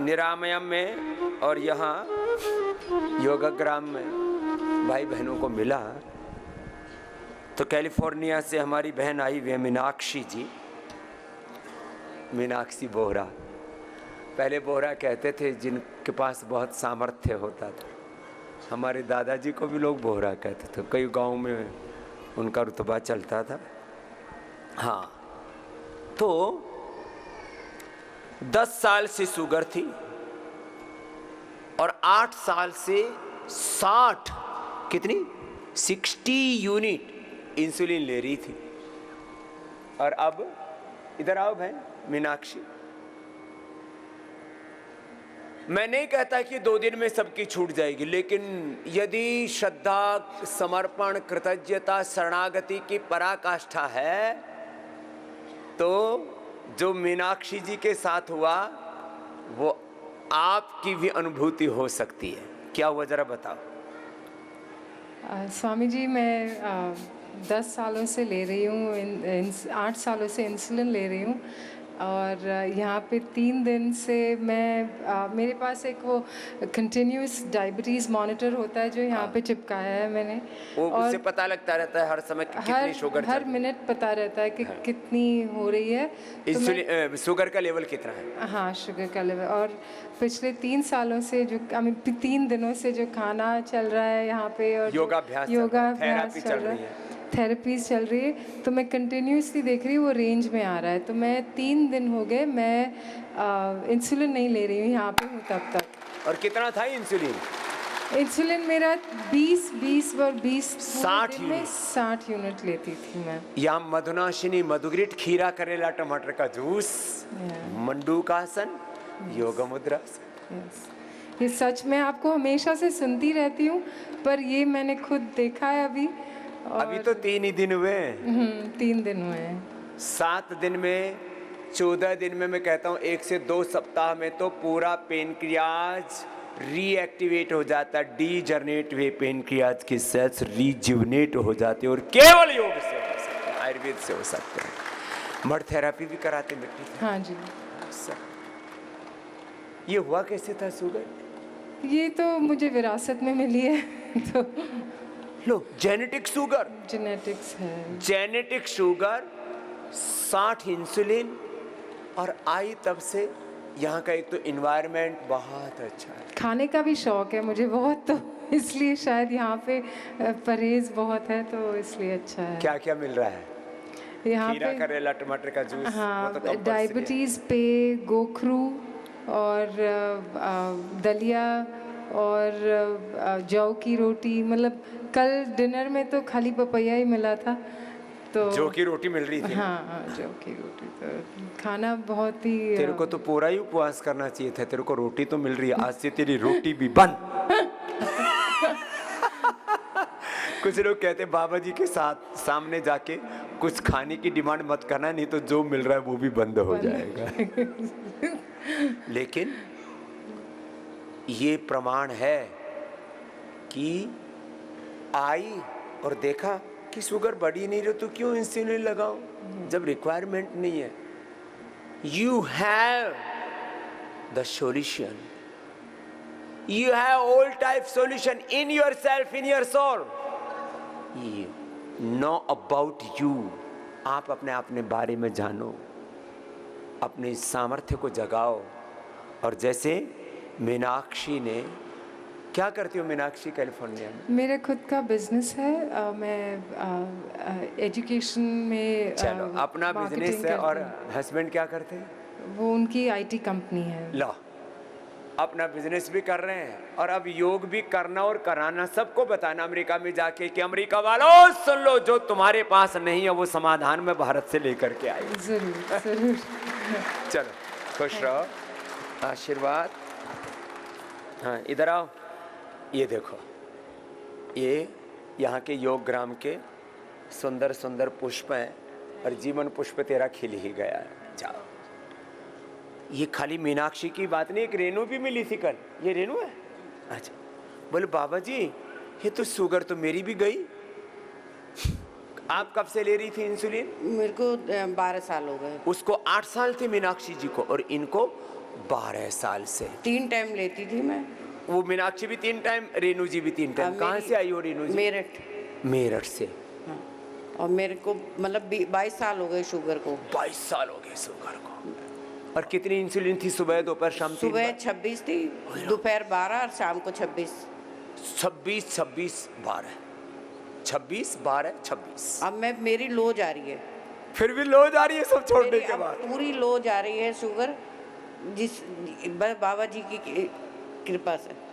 निरामयम में और यहाँ योगाग्राम में भाई बहनों को मिला तो कैलिफोर्निया से हमारी बहन आई हुई है मीनाक्षी जी, मीनाक्षी बोहरा। पहले बोहरा कहते थे जिनके पास बहुत सामर्थ्य होता था। हमारे दादाजी को भी लोग बोहरा कहते थे, कई गांव में उनका रुतबा चलता था। हाँ, तो 10 साल से शुगर थी और 8 साल से 60 यूनिट इंसुलिन ले रही थी। और अब इधर आओ बहन मीनाक्षी, मैं नहीं कहता कि 2 दिन में सबकी छूट जाएगी, लेकिन यदि श्रद्धा, समर्पण, कृतज्ञता, शरणागति की पराकाष्ठा है तो जो मीनाक्षी जी के साथ हुआ वो आपकी भी अनुभूति हो सकती है। क्या हुआ जरा बताओ। स्वामी जी, मैं 10 सालों से ले रही हूँ, 8 सालों से इंसुलिन ले रही हूँ और यहाँ पे 3 दिन से मैं मेरे पास एक वो कंटिन्यूस डायबिटीज़ मॉनिटर होता है जो यहाँ पे चिपकाया है मैंने, वो और उससे पता लगता रहता है हर समय कि कितनी शुगर हर मिनट पता रहता है कि कितनी हो रही है, इंसुलिन शुगर का लेवल कितना है। हाँ, शुगर का लेवल। और पिछले 3 सालों से जो 3 दिनों से जो खाना चल रहा है यहाँ पे और योगाभ्यास चल रही है, थेरेपीज चल रही है, तो मैं कंटिन्यूसली देख रही हूँ वो रेंज में आ रहा है। तो मैं 3 दिन हो गए मैं इंसुलिन नहीं ले रही हूँ, यहाँ पे हूँ तब तक। और कितना था इंसुलिन? इंसुलिन मेरा 20 और 20 60 में 60 यूनिट लेती थी मैं। यहाँ मधुनाशिनी, मधुग्रिट, खीरा, करेला, टमाटर का जूस, मंडूकासन, योग मुद्रा। ये सच में आपको हमेशा से सुनती रहती हूँ, पर ये मैंने खुद देखा है अभी। अभी तो 3 ही दिन हुए। 3 दिन हुए हैं। 7 दिन में, 14 दिन में, मैं कहता हूँ 1 से 2 सप्ताह में तो पूरा पेनक्रियाज रीएक्टिवेट हो जाता है। डीजनरेट हुए पेनक्रियाज की सेल्स रीजुवनेट हो जाते हैं और केवल योग से हो सकते हैं, आयुर्वेद से हो सकते हैं। मड थेरेपी भी कराते मिट्टी से। हाँ जी। ये हुआ कैसे था शुगर? ये तो मुझे विरासत में मिली है तो लो, जेनेटिक शुगर, जेनेटिक्स है। जेनेटिक शुगर, 60 इंसुलिन, और आई तब से। यहाँ का एक तो एनवायरनमेंट बहुत अच्छा है, खाने का भी शौक है मुझे बहुत, तो इसलिए शायद यहाँ पे परहेज बहुत है, तो इसलिए अच्छा है। क्या क्या मिल रहा है यहाँ खीरा, पे? करेला, टमाटर का जूस। हाँ, वो तो डायबिटीज़ पे गोखरू और दलिया और जौ की रोटी। मतलब कल डिनर में तो खाली पपैया ही मिला था, तो जौ की रोटी मिल रही थी। हाँ, जौ की रोटी। तो खाना बहुत ही तेरे को तो पूरा ही उपवास करना चाहिए था, तेरे को रोटी तो मिल रही है, आज से तेरी रोटी भी बंद। कुछ लोग कहते बाबा जी के साथ सामने जाके कुछ खाने की डिमांड मत करना, नहीं तो जो मिल रहा है वो भी बंद हो जाएगा। लेकिन ये प्रमाण है कि आई और देखा कि शुगर बढ़ी नहीं रही तो क्यों इंसुलिन लगाओ जब रिक्वायरमेंट नहीं है। You have the solution, you have all type solution in yourself, in your soul. Know about you. आप अपने बारे में जानो, अपने सामर्थ्य को जगाओ। और जैसे मीनाक्षी ने, क्या करती हो मीनाक्षी कैलिफोर्निया में? मेरा खुद का बिजनेस है। मैं एजुकेशन में चलो, अपना बिजनेस है। और हस्बैंड क्या करते हैं? वो उनकी आईटी कंपनी है। लो, अपना बिजनेस भी कर रहे हैं और अब योग भी करना और कराना, सबको बताना अमेरिका में जाके कि अमेरिका वालों सुन लो, जो तुम्हारे पास नहीं है वो समाधान में भारत से लेकर के आए। जरूर जरूर। चलो, खुश रहो, आशीर्वाद। हाँ, इधर आओ। ये देखो, ये यहाँ के योग ग्राम के सुंदर सुंदर पुष्प हैं और जीवन पुष्प तेरा खिल ही गया है। जाओ। ये खाली मीनाक्षी की बात नहीं, एक रेनू भी मिली थी कल। ये रेनू है? अच्छा। बोले बाबा जी ये तो शुगर तो मेरी भी गई। आप कब से ले रही थी इंसुलिन? मेरे को 12 साल हो गए। उसको 8 साल थे मीनाक्षी जी को, और इनको 12 साल से 3 टाइम लेती थी मैं। वो मीनाक्षी भी 3 टाइम, रेनू जी भी 3 टाइम। अब कहाँ मेरी- से आई हो रेनू जी? मेरठ। मेरठ से। हाँ। और मेरे को मतलब 22 साल हो गए शुगर को। 22 साल हो गए शुगर को। और कितनी इंसुलिन थी? सुबह दोपहर शाम? सुबह 26 थी, दोपहर 12 और शाम को 26। 26 26 12 26 12 26। अब मैं मेरी लो जा रही है, फिर भी लो जा रही है सब छोड़ने मेरी के अब बाद। पूरी लो जा रही है शुगर, जिस बस बाबा जी की कृपा से।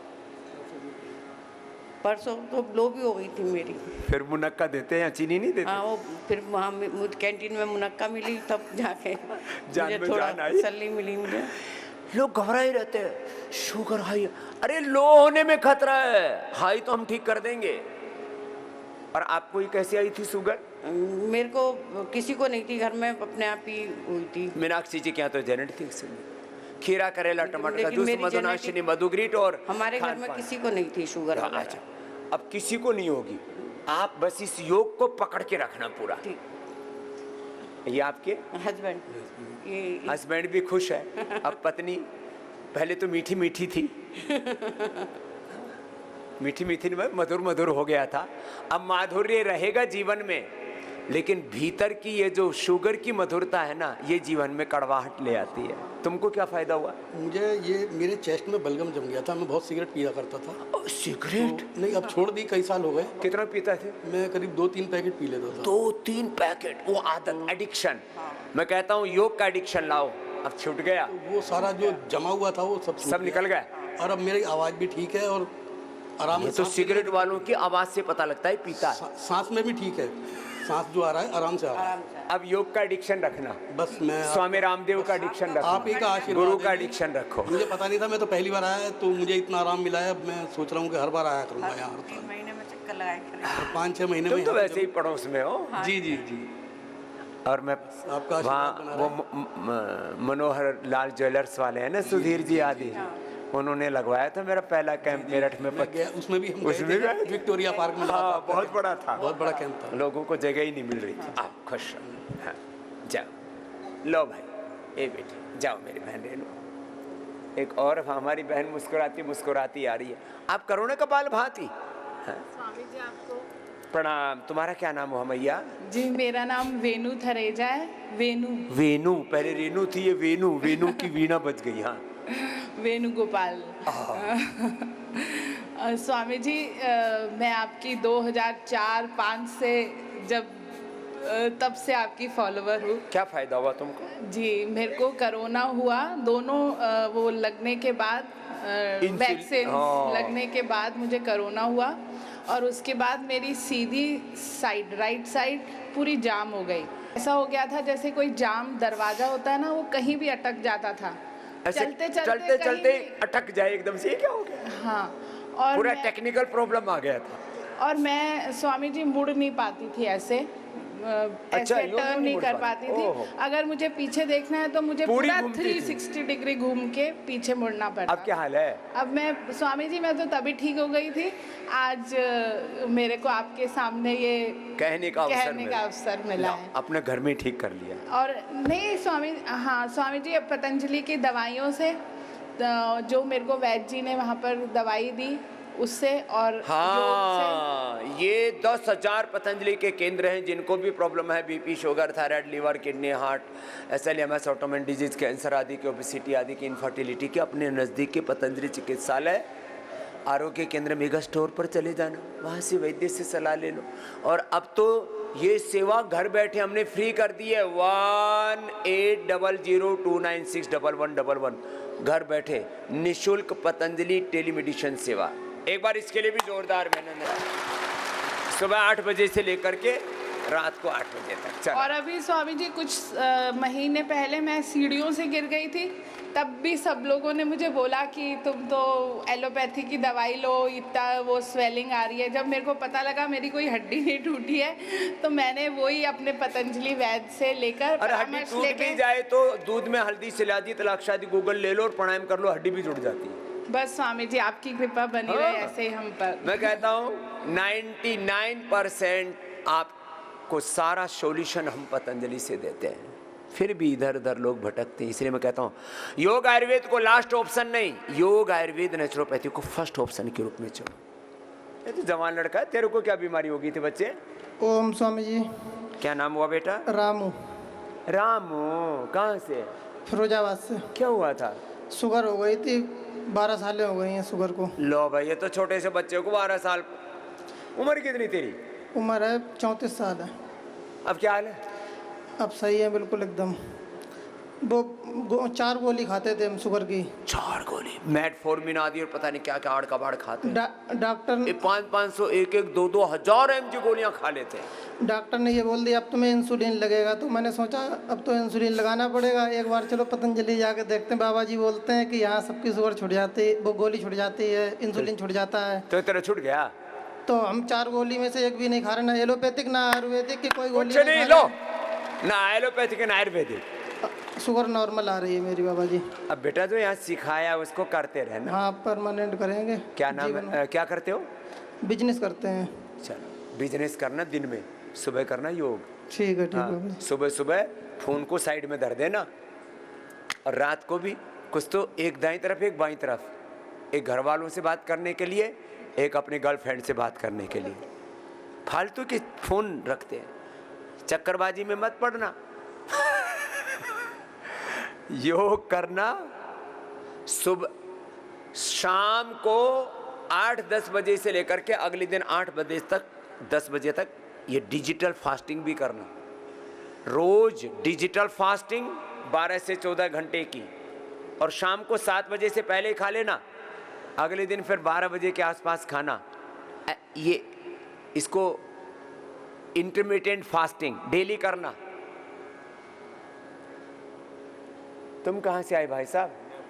परसों तो लो भी हो गई थी मेरी। फिर मुनक्का देते हैं, चीनी नहीं देते? हाँ, वो फिर वहाँ कैंटीन में मुनक्का मिली, तब जाके जान मुझे में थोड़ा जान आई। तसल्ली मिली मुझे। लोग घबराए रहते हैं, शुगर हाई। अरे लो होने में खतरा है, हाई तो हम ठीक कर देंगे। और आपको ये कैसे आई थी शुगर? मेरे को किसी को नहीं थी, घर में अपने आप ही हुई थी। मीनाक्षी जी के यहाँ तो जेनेटिक्स, खीरा करेला टमाटर का लेकिन जूस, मेरी मधुनाशिनी genetic- मधुग्रीट और हमारे घर में खान-पान। किसी को नहीं थी शुगर हाँ, वगैरह। अच्छा। अब किसी को नहीं होगी, आप बस इस योग को पकड़ के रखना पूरा। ठीक। ये आपके हस्बैंड, ये हस्बैंड भी खुश है। अब पत्नी पहले तो मीठी मीठी थी, मीठी मीठी में मधुर मधुर हो गया था। अब माधुर्य रहेगा जीवन में, लेकिन भीतर की ये जो शुगर की मधुरता है ना, ये जीवन में कड़वाहट ले आती है। तुमको क्या फायदा हुआ? मुझे ये मेरे चेस्ट में बलगम जम गया था, मैं बहुत सिगरेट पिया करता था। सिगरेट? तो नहीं, अब छोड़ दी, कई साल हो गए। कितना पीता थे? मैं करीब 2-3 पैकेट पी लेता था। 2-3 पैकेट, वो आदत, एडिक्शन। मैं कहता हूँ योग का एडिक्शन लाओ, अब छूट गया, तो वो सारा जो जमा हुआ था वो सब सब निकल गया। और अब मेरी आवाज़ भी ठीक है और आराम ये से तो सांस सिगरेट वालों की आवाज से पता लगता है पीता है। सांस में भी ठीक है, सांस जो आ रहा है आराम से आ रहा है। आराम से। अब योग का एडिक्शन रखना, बस मैं स्वामी रामदेव का एडिक्शन रखो, आप ही का आशीर्वाद गुरु है का कि- एडिक्शन रखो। मुझे पता नहीं था, मैं तो पहली बार आया, तो मुझे इतना आराम मिला है। अब मैं सोच रहा हूँ कि हर बार आया करूँगा यहाँ हर 3 साल। महीने में चक्कर लगाए करें। 5-6 महीने तुम में तो यहाँ वैसे ही पड़ोस में हो। जी जी जी। और मैं आपका आशीर्वाद वहाँ बना वो रहे। मनोहर लाल ज्वेलर्स वाले हैं ना, सुधीर जी आदि, उन्होंने लगवाया था मेरा पहला कैंप मेरठ में। मैं गया, उसमें भी हम उसमें गए गए थे, थे? विक्टोरिया पार्क में। हाँ, बहुत बड़ा था, बहुत बड़ा कैंप था। लोगों को जगह ही नहीं मिल रही थी। आप खुश रहो। हाँ, जाओ, लो भाई, ए बेटी जाओ, मेरी बहन रेनू। एक और हमारी बहन मुस्कुराती मुस्कुराती आ रही है। आप करो ना कपाल भाती। हाँ, स्वामी जी आपको। प्रणाम। तुम्हारा क्या नाम हुआ मैया? जी, मेरा नाम वेणु थरेजा है। वेणु वेणु, पहले रेनू थी, ये वेणु, वेणु की वीणा बज गई। हाँ, वेणु गोपाल। स्वामी जी, मैं आपकी 2004-5 से जब तब से आपकी फॉलोवर हूँ। क्या फायदा हुआ तुमको? जी, मेरे को कोरोना हुआ, दोनों वो लगने के बाद वैक्सीन हाँ। लगने के बाद मुझे कोरोना हुआ, और उसके बाद मेरी सीधी साइड, राइट साइड पूरी जाम हो गई। ऐसा हो गया था जैसे कोई जाम दरवाजा होता है ना, वो कहीं भी अटक जाता था। ऐसे चलते चलते चलते कहीं चलते भी- अटक जाए एकदम से, ये क्या हो गया? हाँ, और पूरा मैं- टेक्निकल प्रॉब्लम आ गया था। और मैं स्वामी जी मुड़ नहीं पाती थी ऐसे, ऐसे यूं नहीं टर्न नहीं मुड़ कर पाती। पाती ओहो। थी। अगर मुझे पीछे देखना है तो मुझे पूरी पूरा घूमती थी। 360 डिग्री घूम के पीछे मुड़ना पड़ता। अब क्या हाल है? अब मैं स्वामी जी, मैं तो तभी ठीक हो गई थी। आज मेरे को आपके सामने ये कहने का अवसर कहने का अवसर मिला है। अपने घर में ठीक कर लिया। और नहीं स्वामी, हाँ स्वामी जी, पतंजलि की दवाइयों से, जो मेरे को वैद्य जी ने वहाँ पर दवाई दी उससे, और योग से। हाँ, ये 10,000 पतंजलि के केंद्र हैं जिनको भी प्रॉब्लम है, BP, sugar, thyroid, liver, kidney, heart, SLMS, autoimmune disease, cancer आदि की, ओबेसिटी आदि की, इनफर्टिलिटी के, अपने नज़दीक के पतंजलि चिकित्सालय आरोग्य केंद्र मेगा स्टोर पर चले जाना, वहाँ से वैद्य से सलाह ले लो। और अब तो ये सेवा घर बैठे हमने फ्री कर दी है। 180029611111, घर बैठे निशुल्क पतंजलि टेलीमेडिसिन सेवा। एक बार इसके लिए भी जोरदार मेहनत है। सुबह 8 बजे से लेकर के रात को 8 बजे तक। चलो। और अभी स्वामी जी कुछ महीने पहले मैं सीढ़ियों से गिर गई थी, तब भी सब लोगों ने मुझे बोला कि तुम तो एलोपैथी की दवाई लो, इतना वो स्वेलिंग आ रही है। जब मेरे को पता लगा मेरी कोई हड्डी नहीं टूटी है, तो मैंने वही अपने पतंजलि वैद्य से लेकर और हड्डी परामर्श टूट भी लेके, जाए तो दूध में हल्दी सिलाजी तलाक शादी गूगल ले लो और प्राणायाम कर लो, हड्डी भी जुड़ जाती है। बस स्वामी जी आपकी कृपा बनी रहे हाँ। ऐसे ही हम पर। मैं कहता हूँ 99% आपको सारा सॉल्यूशन हम पतंजलि से देते हैं फिर भी इधर उधर लोग भटकते हैं। इसलिए मैं कहता हूँ योग आयुर्वेद को लास्ट ऑप्शन नहीं, योग आयुर्वेद नेचुरोपैथी को फर्स्ट ऑप्शन के रूप में चुनो। ये तो जवान लड़का है, तेरे को क्या बीमारी हो गई थी बच्चे? ओम स्वामी जी। क्या नाम हुआ बेटा? रामू। रामू, कहाँ से? फिरोजाबाद से। क्या हुआ था? शुगर हो गई थी, 12 सालें हो गई हैं शुगर को। लो भाई, ये तो छोटे से बच्चे को 12 साल। उम्र कितनी तेरी? उम्र है 34 साल है। अब क्या हाल है? अब सही है बिल्कुल एकदम। वो 4 गोली खाते थे हम शुगर की। 4 गोली मेटफॉर्मिन आदि और पता नहीं क्या क्या आड़ कबाड़ खाते हैं। डॉक्टर 500 1 2 हजार mg गोलियां खा लेते हैं। डॉक्टर ने ये बोल दिया अब तुम्हें इंसुलिन लगेगा, तो मैंने सोचा अब तो इंसुलिन लगाना पड़ेगा एक बार, चलो पतंजलि जाके देखते हैं। बाबा जी बोलते हैं कि यहाँ सबकी शुगर छुट जाती है, वो गोली छुट जाती है, इंसुलिन छुट जाता है। तो तेरा छूट गया? तो हम 4 गोली में से एक भी नहीं खा रहे, ना एलोपैथिक ना आयुर्वेदिक की कोई गोली कुछ नहीं खा लो, रहे। ना एलोपैथिक ना आयुर्वेदिक। शुगर नॉर्मल आ रही है मेरी बाबा जी। अब बेटा जो यहाँ सिखाया उसको करते रहना। हाँ परमानेंट करेंगे। क्या नाम है? क्या करते हो? बिजनेस करते हैं। चलो बिजनेस करना, दिन में सुबह करना योग। ठीक है ठीक हाँ, है। सुबह सुबह फोन को साइड में धर देना, और रात को भी कुछ तो एक दाईं तरफ एक बाईं तरफ, एक घर वालों से बात करने के लिए, एक अपने गर्लफ्रेंड से बात करने के लिए। फालतू के फोन रखते हैं, चक्करबाजी में मत पड़ना। योग करना सुबह शाम को 8-10 बजे से लेकर के अगले दिन 8 बजे तक 10 बजे तक ये डिजिटल फास्टिंग भी करना। रोज डिजिटल फास्टिंग 12 से 14 घंटे की, और शाम को 7 बजे से पहले खा लेना, अगले दिन फिर 12 बजे के आसपास खाना। ये इसको इंटरमिटेंट फास्टिंग डेली करना। तुम कहाँ से आए भाई साहब?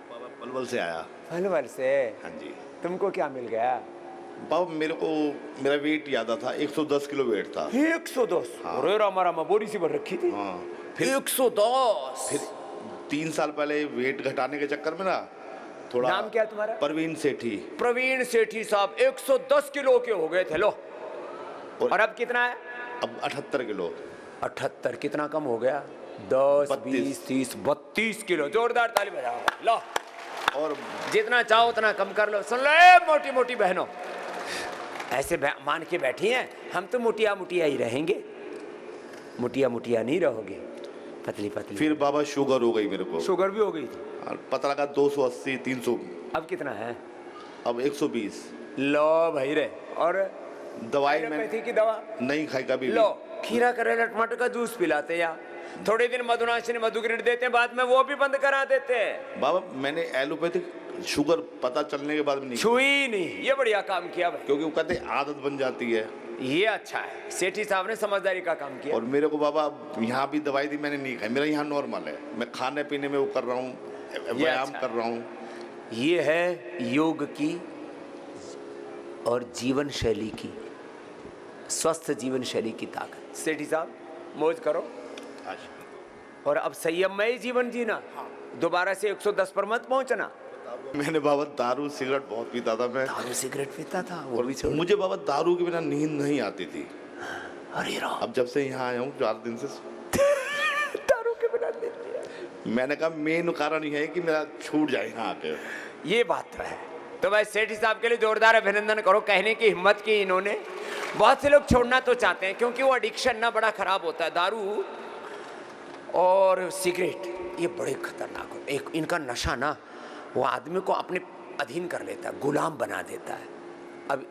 बाबा पलवल से आया। पलवल से? हाँ जी। तुमको क्या मिल गया? बाबा मेरा वेट ज़्यादा था, 110 किलो वेट था। 110? अरे रामा रामा, बोरी सी भर रखी थी। हाँ। 110? फिर 3 साल पहले वेट घटाने के चक्कर में ना थोड़ा। नाम क्या तुम्हारा? प्रवीण सेठी। प्रवीण सेठी साहब 110 किलो के हो गए थे। लो, और अब कितना है? अब 78 किलो। 78? कितना कम हो गया? 10 20 30 32 किलो। जोरदार ताली बजाओ। लो, और जितना चाहो उतना कम कर लो। सुन लो ए मोटी मोटी बहनों, ऐसे मान के बैठी हैं, हम तो मुटिया मुटिया ही रहेंगे। मुटिया मुटिया नहीं रहोगे, पतली पतली। फिर बाबा शुगर हो गई मेरे को। शुगर भी हो गई थी? पता लगा 280 300। अब कितना है? अब 120। लो भाई रे। और दवाई एलोपैथी की दवा नहीं खाई कभी। लो, खीरा करेला टमाटर का जूस पिलाते या थोड़े दिन मधुनाशिनी मधुग्रिड देते हैं, बाद में वो भी बंद करा देते हैं। बाबा मैंने एलोपैथिक शुगर पता चलने के बाद में नहीं छुई नहीं। ये बढ़िया काम किया भाई, क्योंकि वो कहते हैं आदत बन जाती है। ये अच्छा है, सेठी साहब ने समझदारी का काम किया। और मेरे को बाबा यहाँ भी दवाई दी, मैंने नहीं खाई। मेरा यहाँ नॉर्मल है, मैं खाने पीने में वो कर रहा हूँ, व्यायाम अच्छा कर रहा हूँ। ये है योग की और जीवन शैली की, स्वस्थ जीवन शैली की ताकत। सेठी साहब मौज करो, और अब संयममय जीवन जीना। दोबारा से 110 पर मत पहुंचना। मैंने बाबा दारू सिगरेट बहुत पीता था मैं। दारू सिगरेट पीता था, वो भी छोड़। मुझे बाबा दारू के बिना नींद नहीं आती थी। अरे राम, अब जब से यहाँ आया हूँ 4 दिन से दारू के बिना नींद नहीं आती। मैंने कहा मेन कारण यह है कि मेरा छूट जाए यहाँ आके। ये बात तो है। तो भाई सेठी साहब के लिए जोरदार अभिनंदन करो, कहने की हिम्मत की इन्होंने। बहुत से लोग छोड़ना तो चाहते हैं, क्योंकि वो एडिक्शन ना बड़ा खराब होता है। दारू और सिगरेट ये बड़े खतरनाक हो। एक इनका नशा ना वो आदमी को अपने अधीन कर लेता है, गुलाम बना देता है। अब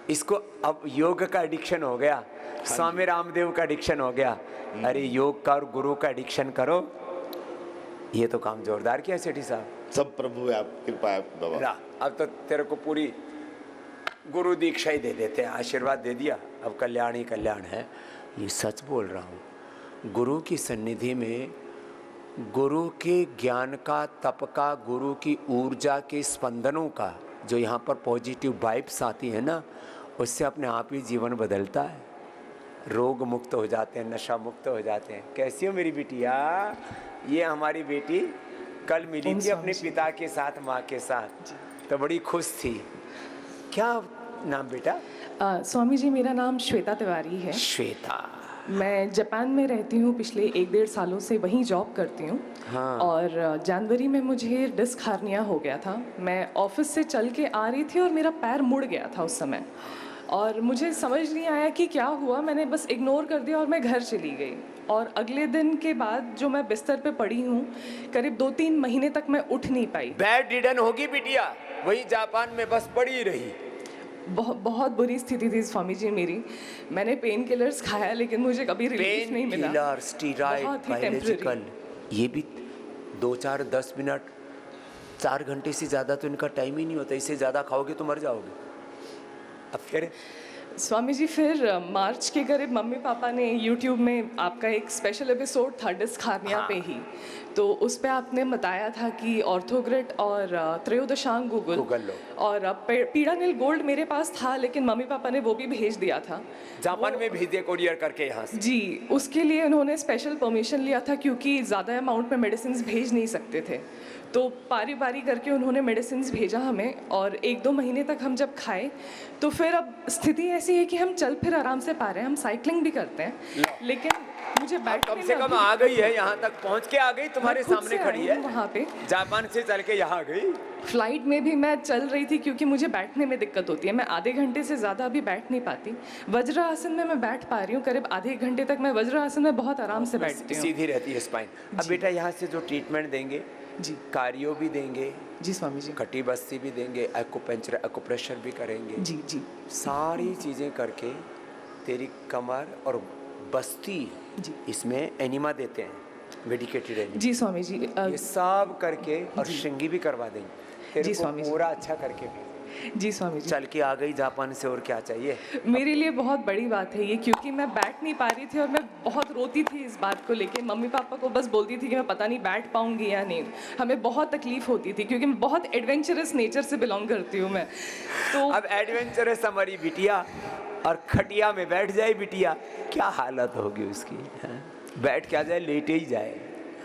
इसको अब योग का एडिक्शन हो गया, स्वामी रामदेव का एडिक्शन हो गया। अरे योग का और गुरु का एडिक्शन करो, ये तो काम जोरदार किया सेठी साहब। सब प्रभु है, आप कृपा है बाबा। अब तो तेरे को पूरी गुरु दीक्षा ही दे देते हैं, आशीर्वाद दे दिया, अब कल्याण ही कल्याण है। ये सच बोल रहा हूँ। गुरु की सन्निधि में गुरु के ज्ञान का, तप का, गुरु की ऊर्जा के स्पंदनों का जो यहाँ पर पॉजिटिव वाइब्स आती है ना, उससे अपने आप ही जीवन बदलता है। रोग मुक्त हो जाते हैं, नशा मुक्त हो जाते हैं। कैसी हो मेरी बिटिया? ये हमारी बेटी कल मिली थी अपने पिता के साथ, माँ के साथ, तो बड़ी खुश थी। क्या नाम बेटा? स्वामी जी मेरा नाम श्वेता तिवारी है। श्वेता, मैं जापान में रहती हूँ, पिछले 1-1.5 सालों से वहीं जॉब करती हूँ। हाँ। और जनवरी में मुझे डिस्क हार्निया हो गया था। मैं ऑफिस से चल के आ रही थी और मेरा पैर मुड़ गया था उस समय, और मुझे समझ नहीं आया कि क्या हुआ। मैंने बस इग्नोर कर दिया और मैं घर चली गई। और अगले दिन के बाद जो मैं बिस्तर पे पड़ी हूँ, करीब 2-3 महीने तक मैं उठ नहीं पाई। बेड रिडन होगी बिटिया, वही जापान में बस पड़ी रही। बहुत बुरी स्थिति थी स्वामी जी मेरी। मैंने पेन किलर्स खाया लेकिन मुझे कभी रिलीफ नहीं मिला। किलर, स्टीरॉइड, बहुत ही बायोलॉजिकल, ये भी 2-4-10 मिनट, 4 घंटे से ज़्यादा तो इनका टाइम ही नहीं होता। इससे ज़्यादा खाओगे तो मर जाओगे। अब फिर स्वामी जी फिर मार्च के करीब मम्मी पापा ने यूट्यूब में आपका एक स्पेशल एपिसोड था डिस्क हार्निया पे ही, तो उस पे आपने बताया था कि ऑर्थोग्रिड और त्रयोदशांग गूगल लो। और पीड़ानिल गोल्ड मेरे पास था, लेकिन मम्मी पापा ने वो भी भेज दिया था जापान में भेज दिया कोरियर करके यहाँ से। जी। उसके लिए उन्होंने स्पेशल परमिशन लिया था क्योंकि ज़्यादा अमाउंट में मेडिसिन भेज नहीं सकते थे, तो बारी बारी करके उन्होंने मेडिसिन भेजा हमें। और 1-2 महीने तक हम जब खाए तो फिर अब स्थिति ऐसी है कि हम चल फिर आराम से पा रहे हैं, हम साइकिलिंग भी करते हैं, लेकिन मुझे बैठने कम से कम आ गई है, यहाँ तक पहुँच के आ गई, तुम्हारे सामने खड़ी है वहाँ पे। जापान से चल के यहाँ आ गई। फ्लाइट में भी मैं चल रही थी क्योंकि मुझे बैठने में दिक्कत होती है, मैं आधे घंटे से ज़्यादा अभी बैठ नहीं पाती। वज्रासन में मैं बैठ पा रही हूँ, करीब आधे घंटे तक मैं वज्रासन में बहुत आराम से बैठती हूँ। सीधी रहती है स्पाइन। अब बेटा यहाँ से जो ट्रीटमेंट देंगे जी कार्डियो भी देंगे, जी स्वामी जी। कटी बस्ती भी देंगे, एक्यूपेंचर एक्यूप्रेशर भी करेंगे। जी जी सारी चीज़ें करके तेरी कमर और बस्ती, जी इसमें एनिमा देते हैं, मेडिकेटेड एनिमा। जी स्वामी जी। ये सब करके और श्रृंगी भी करवा देंगे तेरे जी को स्वामी जी। पूरा अच्छा करके। जी स्वामी जी। चल के आ गई जापान से, और क्या चाहिए। मेरे लिए बहुत बड़ी बात है ये, क्योंकि मैं बैठ नहीं पा रही थी और मैं बहुत रोती थी इस बात को लेके। मम्मी पापा को बस बोलती थी कि मैं पता नहीं बैठ पाऊंगी या नहीं। हमें बहुत तकलीफ होती थी क्योंकि मैं बहुत एडवेंचरस नेचर से बिलोंग करती हूँ मैं। तो अब एडवेंचरस हमारी बिटिया और खटिया में बैठ जाए बिटिया, क्या हालत होगी उसकी। हाँ? बैठ क्या जाए, लेटे ही जाए।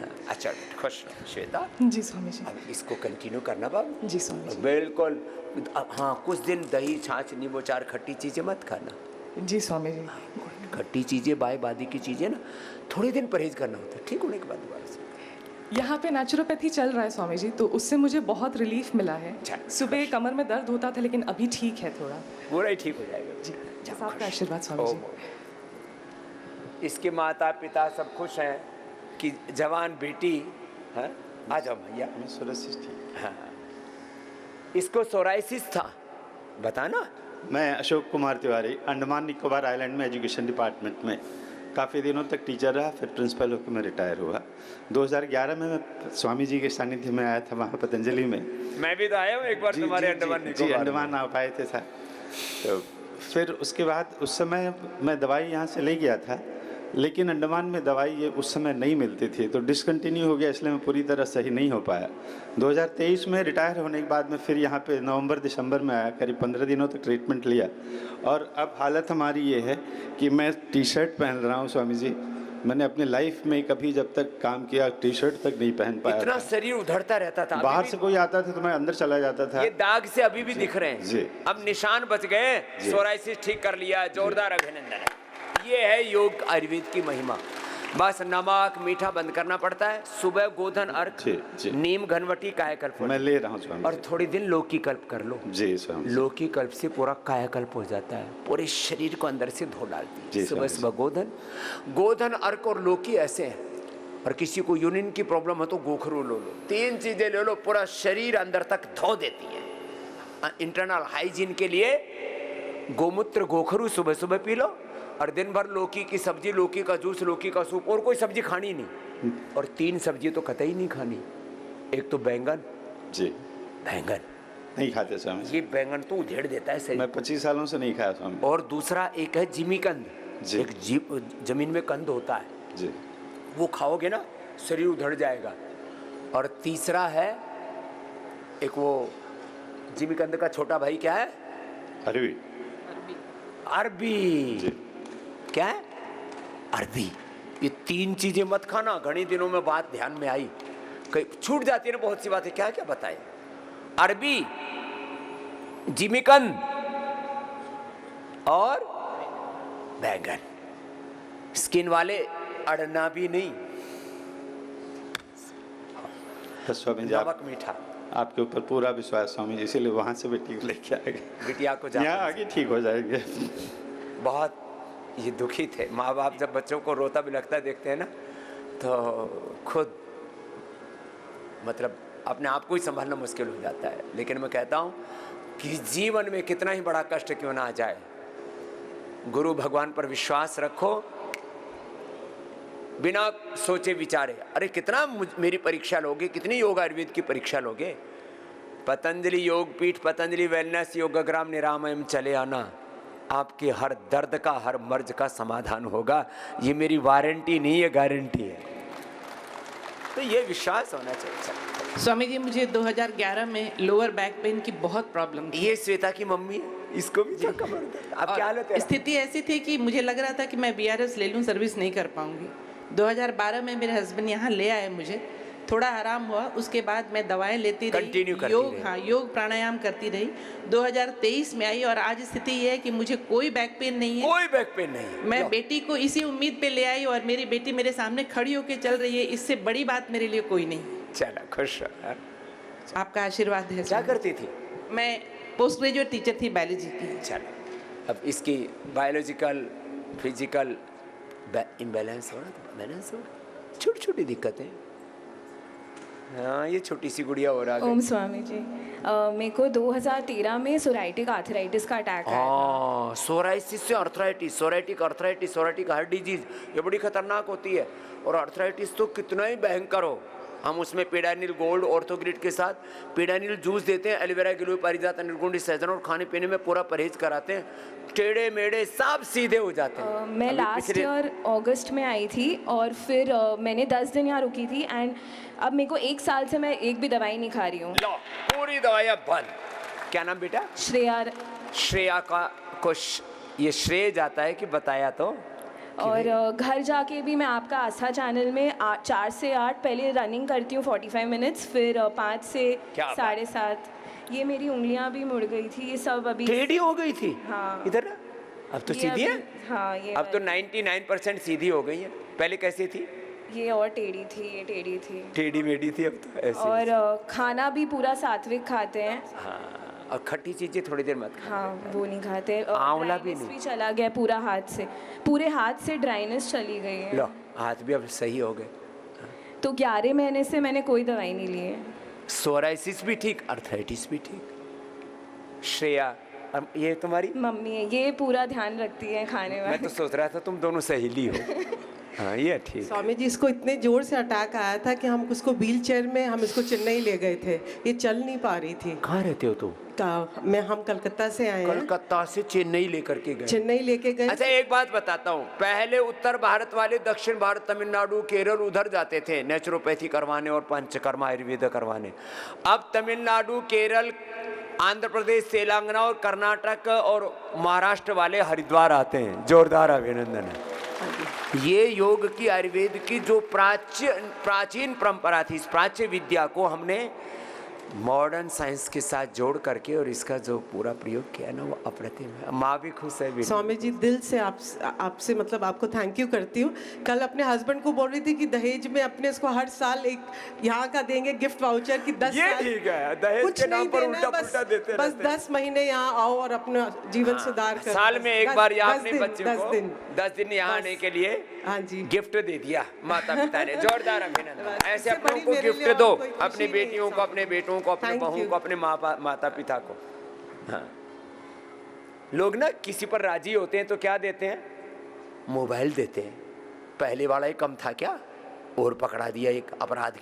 हाँ, अच्छा खुश रहो श्वेता। जी स्वामी जी। अब इसको कंटिन्यू करना बाबू। जी स्वामी जी। बिल्कुल। अब हाँ, कुछ दिन दही छाछ नींबू चार खट्टी चीज़ें मत खाना। जी स्वामी जी। खट्टी चीज़ें बाय बादी की चीज़ें ना थोड़े दिन परहेज करना होता है, ठीक होने के बाद दोबारा से। यहाँ पे नेचुरोपैथी चल रहा है स्वामी जी, तो उससे मुझे बहुत रिलीफ मिला है। अच्छा। सुबह कमर में दर्द होता था लेकिन अभी ठीक है थोड़ा। पूरा ही ठीक हो जाएगा जी। बस आपका आशीर्वाद स्वामी जी। इसके माता पिता सब खुश हैं कि जवान बेटी है। आ जाओ भैया। हाँ, इसको सोराइसिस था, बताना। मैं अशोक कुमार तिवारी, अंडमान निकोबार आइलैंड में एजुकेशन डिपार्टमेंट में काफ़ी दिनों तक टीचर रहा, फिर प्रिंसिपल होकर मैं रिटायर हुआ। 2011 में मैं स्वामी जी के सानिध्य में आया था वहाँ पतंजलि में। मैं भी तो आया हूँ एक बार तुम्हारे अंडमान जी, निकोबार। अंडमान आप आए थे सर। तो फिर उसके बाद उस समय मैं दवाई यहाँ से ले गया था, लेकिन अंडमान में दवाई ये उस समय नहीं मिलती थी, तो डिसकंटिन्यू हो गया, इसलिए मैं पूरी तरह सही नहीं हो पाया। 2023 में रिटायर होने के बाद में फिर यहाँ पे नवंबर दिसंबर में आया, करीब 15 दिनों तक ट्रीटमेंट लिया, और अब हालत हमारी ये है कि मैं टी शर्ट पहन रहा हूँ स्वामी जी। मैंने अपनी लाइफ में कभी जब तक काम किया टी शर्ट तक नहीं पहन पाया। इतना शरीर उधड़ता रहता था। बाहर से कोई आता था तो मैं अंदर चला जाता था। ये दाग से अभी भी दिख रहे हैं जी। अब निशान बच गए। सोराइसिस ठीक कर लिया, जोरदार अभिनंदन है। ये है योग आयुर्वेद की महिमा। बस नमक मीठा बंद करना पड़ता है। सुबह गोधन अर्क, नीम घनवटी कायाकल्प मैं ले रहा हूँ स्वामी, और थोड़ी दिन लौकी कल्प कर लो। जी स्वामी। लौकी कल्प से पूरा कायाकल्प हो जाता है, पूरे शरीर को अंदर से धो डालती है। सुबह सुबह गोधन अर्क और लौकी ऐसे हैं। और किसी को यूरिन की प्रॉब्लम हो तो गोखरू लो, 3 चीजें ले लो, पूरा शरीर अंदर तक धो देती है। इंटरनल हाइजीन के लिए गोमूत्र गोखरू सुबह सुबह पी लो, और दिन भर लौकी की सब्जी, लौकी का जूस, लौकी का सूप, और कोई सब्जी खानी नहीं। और 3 सब्जी तो कतई नहीं खानी। एक तो बैंगन। जी। बैंगन नहीं खाते स्वामी। ये बैंगन तो उधेड़ देता है शरीर। मैं 25 सालों से नहीं खाया स्वामी। और दूसरा एक है जिमीकंद। एक जमीन में कंद होता है जी, वो खाओगे ना शरीर उधड़ जाएगा। और तीसरा है एक वो जिमीकंद का छोटा भाई, क्या है? अरबी। अरबी। क्या है? अरबी। ये 3 चीजें मत खाना। घनी दिनों में बात ध्यान में आई, कहीं छूट जाती है ना बहुत सी बातें। क्या क्या बताए? अरबी, जिमीकंद और बैंगन। स्किन वाले अड़ना भी नहीं, तो स्वामी जी नमक मीठा। आपके ऊपर पूरा विश्वास स्वामी जी, इसीलिए वहाँ से बेटी को लेके आएंगे, बिटिया को यहाँ आगे ठीक हो जाएंगे। बहुत ये दुखी थे माँ बाप, जब बच्चों को रोता बिलखता देखते हैं ना तो खुद मतलब अपने आप को ही संभालना मुश्किल हो जाता है। लेकिन मैं कहता हूँ कि जीवन में कितना ही बड़ा कष्ट क्यों ना आ जाए, गुरु भगवान पर विश्वास रखो, बिना सोचे विचारे। अरे कितना मेरी परीक्षा लोगे, कितनी योग आयुर्वेद की परीक्षा लोगे। पतंजलि योग पीठ, पतंजलि वेलनेस योगग्राम निरामयम चले आना, आपके हर दर्द का, हर मर्ज का समाधान होगा। ये मेरी वारंटी नहीं है, गारंटी है। तो ये विश्वास होना चाहिए। स्वामी जी, मुझे 2011 में लोअर बैक पेन की बहुत प्रॉब्लम थी। ये श्वेता की मम्मी है, इसको भी धक्का मार दिया। अब क्या हालत है? स्थिति ऐसी थी कि मुझे लग रहा था कि मैं बीआरएस ले लूं, सर्विस नहीं कर पाऊंगी। 2012 में मेरे हस्बैंड यहाँ ले आए, मुझे थोड़ा आराम हुआ। उसके बाद मैं दवाएं लेती रही, योग प्राणायाम करती रही। 2023 में आई और आज स्थिति ये है कि मुझे कोई बैक पेन नहीं है, कोई बैक पेन नहीं। मैं बेटी को इसी उम्मीद पे ले आई और मेरी बेटी मेरे सामने खड़ी होकर चल रही है। इससे बड़ी बात मेरे लिए कोई नहीं। चलो खुश रहो। आपका आशीर्वाद है। क्या करती थी? मैं पोस्ट ग्रेजुएट टीचर थी बायोलॉजी की। चलो, अब इसकी बायोलॉजिकल फिजिकल इम्बैलेंस हो रहा था, बैलेंस हो रहा, छोटी छोटी दिक्कतें। हाँ, ये छोटी सी गुड़िया हो रहा है। ओम स्वामी जी, मेरे को 2013 में सोराइटिक आर्थराइटिस का अटैक आया था। सोराइसिस से arthritis, psoriatic arthritis, psoriatic heart disease, ये बड़ी खतरनाक होती है। और अर्थराइटिस तो कितना ही भयंकर हो, हम उसमें पेडानिल गोल्ड ऑर्थोग्रिड के साथ पेडानिल जूस देते हैं, एलोवेरा गिलोय पारिजात निर्गुण सहजन, और खाने पीने में पूरा परहेज कराते हैं, टेढ़े मेढ़े सब सीधे हो जाते हैं। मैं लास्ट ईयर अगस्त में आई थी और फिर मैंने 10 दिन यहाँ रुकी थी एंड अब मेरे को 1 साल से मैं एक भी दवाई नहीं खा रही हूँ। लो, पूरी दवाइयाँ बंद। क्या नाम बेटा? श्रेया। श्रेया का कुछ ये श्रेय जाता है कि बताया तो। और घर जाके भी मैं आपका आस्था चैनल में 4 से 8 पहले रनिंग करती हूँ 45 मिनट्स, फिर 5 से 7:30। ये मेरी उंगलियां भी मुड़ गई थी, ये सब अभी टेढ़ी हो गई थी। हाँ, इधर अब तो सीधी है। हाँ, ये अब तो 99% सीधी हो गई है। पहले कैसी थी? ये और टेढ़ी थी, ये टेढ़ी थी, टेढ़ी मेढ़ी थी, अब तो ऐसी। और खाना भी पूरा सात्विक खाते हैं। हाँ, और खट्टी चीजें थोड़ी देर मत खाओ। हाँ, वो नहीं खाते। आंवला भी ड्राइनेस नहीं। चला गया पूरा हाथ से, पूरे हाथ से ड्राइनेस चली गई है। लो, हाथ भी अब सही हो गए। तो 11 महीने से मैंने कोई दवाई नहीं ली है। सोराइसिस भी ठीक, अर्थराइटिस भी ठीक। श्रेया, अब ये तुम्हारी मम्मी है, ये पूरा ध्यान रखती है खाने मैं वाले। तो सोच रहा था तुम दोनों सहेली हो। हाँ, ये ठीक। स्वामी जी, इसको इतने जोर से अटैक आया था कि हम उसको व्हील चेयर में हम इसको चेन्नई ले गए थे, ये चल नहीं पा रही थी। कहाँ रहते हो तुम? हम कलकत्ता से आए हैं। कलकत्ता से चेन्नई लेकर के गए? चेन्नई लेके गए। अच्छा, एक बात बताता हूँ, पहले उत्तर भारत वाले दक्षिण भारत, तमिलनाडु, केरल उधर जाते थे नेचुरोपैथी करवाने और पंचकर्मा आयुर्वेद करवाने। अब तमिलनाडु, केरल, आंध्र प्रदेश, तेलंगाना और कर्नाटक और महाराष्ट्र वाले हरिद्वार आते हैं। जोरदार अभिनंदन है। ये योग की, आयुर्वेद की जो प्राचीन परंपरा थी, इस प्राच्य विद्या को हमने मॉडर्न साइंस के साथ जोड़ करके और इसका जो पूरा प्रयोग किया ना, वो अप्रतिम है। माँ भी खुश है। स्वामी जी, दिल से आपसे मतलब आपको थैंक यू करती हूँ। कल अपने हस्बैंड को बोल रही थी कि दहेज में अपने इसको हर साल एक यहाँ का देंगे गिफ्ट वाउचर की 10 ये साल ठीक है, दहेज कुछ के नाम नहीं पर देना, उल्टा पुल्टा देते बस 10 महीने यहाँ आओ और अपना जीवन सुधार कर। साल में एक बार यहाँ अपने बच्चे को 10 दिन यहाँ बस। आने के लिए हाँ जी, गिफ्ट दे दिया माता पिता ने। जोरदार अभिनंदन। ऐसे अपनों बड़ी को मेरे गिफ्ट लिए दो, और कोई खुशी अपनी नहीं, बेटियों को, अपने बेटों को, अपने Thank बहू you. को, अपने माता पिता को। हाँ, लोग ना किसी पर राजी होते हैं तो क्या देते हैं? मोबाइल देते हैं। पहले वाला ही कम था क्या? और पकड़ा दिया एक अपराध